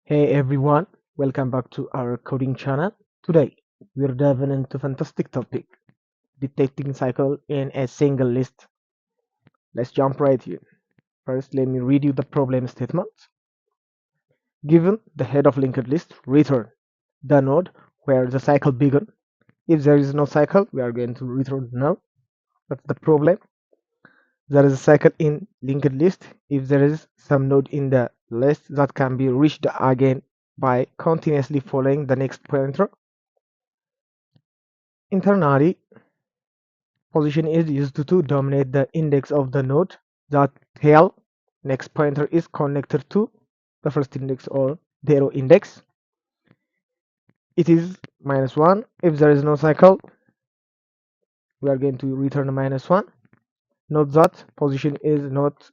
Hey everyone, welcome back to our coding channel. Today we're diving into fantastic topic, detecting cycle in a single list. Let's jump right in. First, let me read you the problem statement. Given the head of linked list, return the node where the cycle began. If there is no cycle, we are going to return null. That's the problem. There is a cycle in linked list if there is some node in the list that can be reached again by continuously following the next pointer. Internally, position is used to dominate the index of the node. The tail next pointer is connected to the first index or zero index. It is -1. If there is no cycle, we are going to return -1. Note that position is not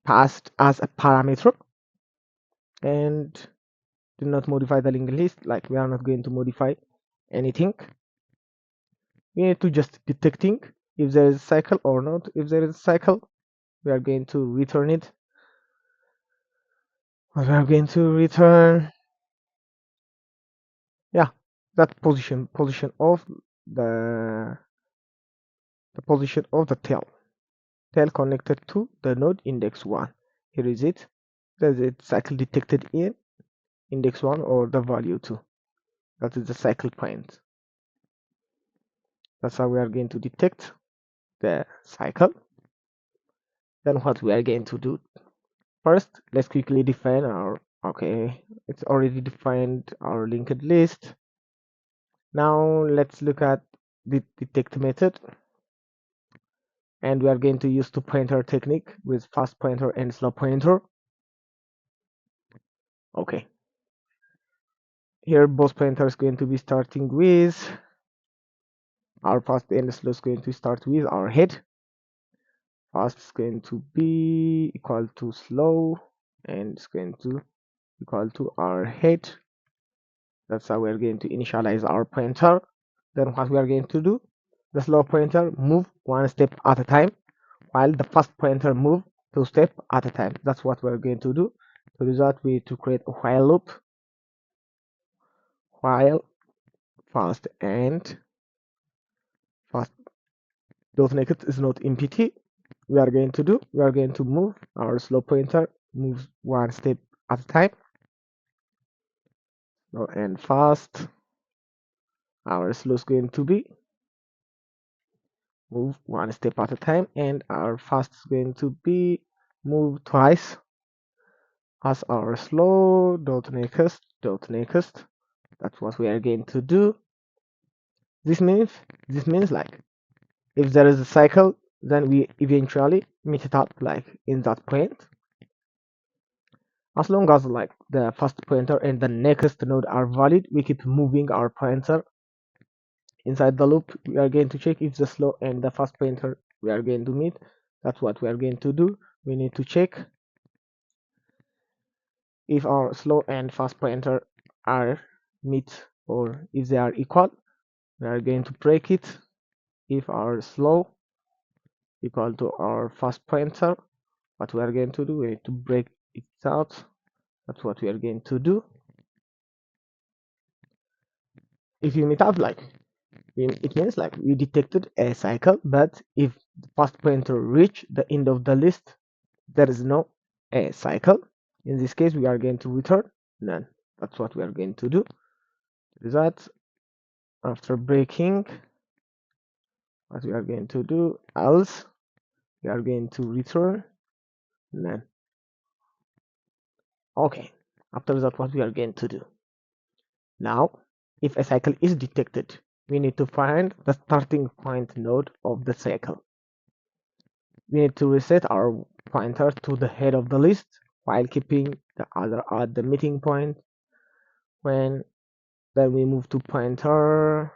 passed as a parameter, and do not modify the linked list. Like, we are not going to modify anything. We need to just detecting if there is a cycle or not. If there is a cycle, we are going to return it. We are going to return, yeah, that position of the position of the tail connected to the node index 1. Here is it. There's a cycle detected in index 1 or the value 2. That is the cycle point. That's how we are going to detect the cycle. Then what we are going to do, first let's quickly define our, okay, it's already defined our linked list. Now let's look at the detect method, and we are going to use two pointer technique with fast pointer and slow pointer. Okay, here both pointers going to be starting with our fast and slow is going to start with our head. Fast is going to be equal to slow, and it's going to equal to our head. That's how we're going to initialize our pointer. Then what we are going to do, the slow pointer move one step at a time, while the fast pointer move two steps at a time. That's what we're going to do. To do that, we need to create a while loop. While fast and fast dot next is not empty, we are going to move our slow pointer moves one step at a time. And fast, our slow is going to be move one step at a time, and our fast is going to be move twice as our slow dot next dot next. That's what we are going to do. This means like, if there is a cycle, then we eventually meet it up like in that point. As long as like the first pointer and the next node are valid, we keep moving our pointer inside the loop. We are going to check if the slow and the fast pointer we are going to meet. That's what we are going to do. We need to check if our slow and fast pointer are meet, or if they are equal. We are going to break it. If our slow equal to our fast pointer, what we are going to do, we need to break it out. That's what we are going to do. If you meet up, like, it means like we detected a cycle, but if the fast pointer reach the end of the list, there is no a cycle. In this case, we are going to return none. That's what we are going to do. That after breaking, what we are going to do, else we are going to return none. Okay, after that, what we are going to do now, if a cycle is detected, we need to find the starting point node of the cycle. We need to reset our pointer to the head of the list while keeping the other at the meeting point. When then we move to pointer,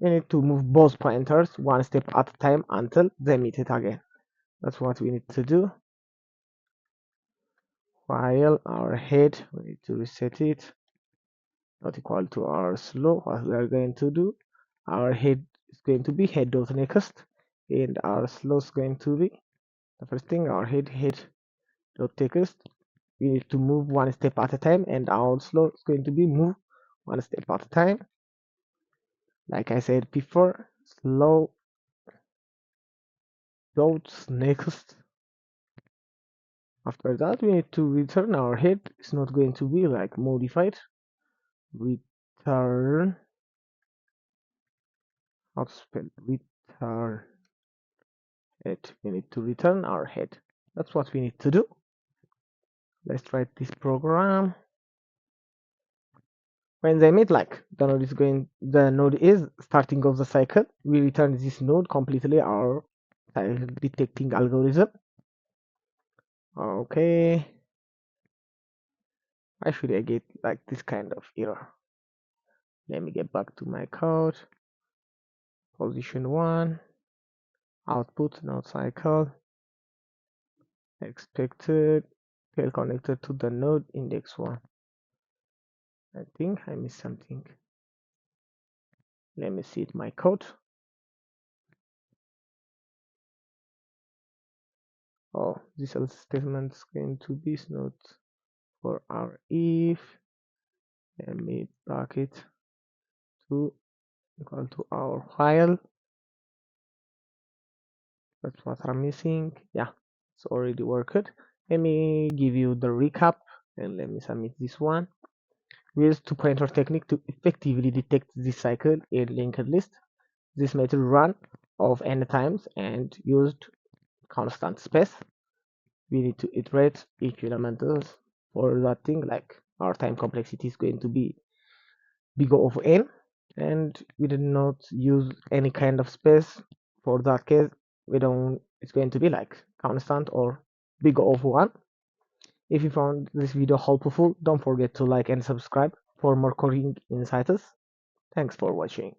we need to move both pointers one step at a time until they meet it again. That's what we need to do. While our head, we need to reset it not equal to our slow. What we are going to do, our head is going to be head dot next, and our slow is going to be the first thing, our head dot text we need to move one step at a time, and our slow is going to be move one step at a time. Like I said before, slow dots next. After that, we need to return our head. It's not going to be like modified. Return. How to spell return it? We need to return our head. That's what we need to do. Let's write this program. When they meet, like the node is starting of the cycle, we return this node completely our cycle detecting algorithm. Okay, why should I get like this kind of error? Let me get back to my code. Position 1, output node cycle, expected, tail connected to the node index 1. I think I missed something. Let me see my code. Oh, this else statement is going to be node for our if. Let me back it to equal to our file. That's what I'm missing. Yeah, it's already worked. Let me give you the recap and let me submit this one. We use two-pointer technique to effectively detect this cycle in linked list. This method run of n times and used constant space. We need to iterate each element for that thing, like our time complexity is going to be big O of n, and we did not use any kind of space. For that case, it's going to be like constant or big O of 1. If you found this video helpful, don't forget to like and subscribe for more coding insights. Thanks for watching.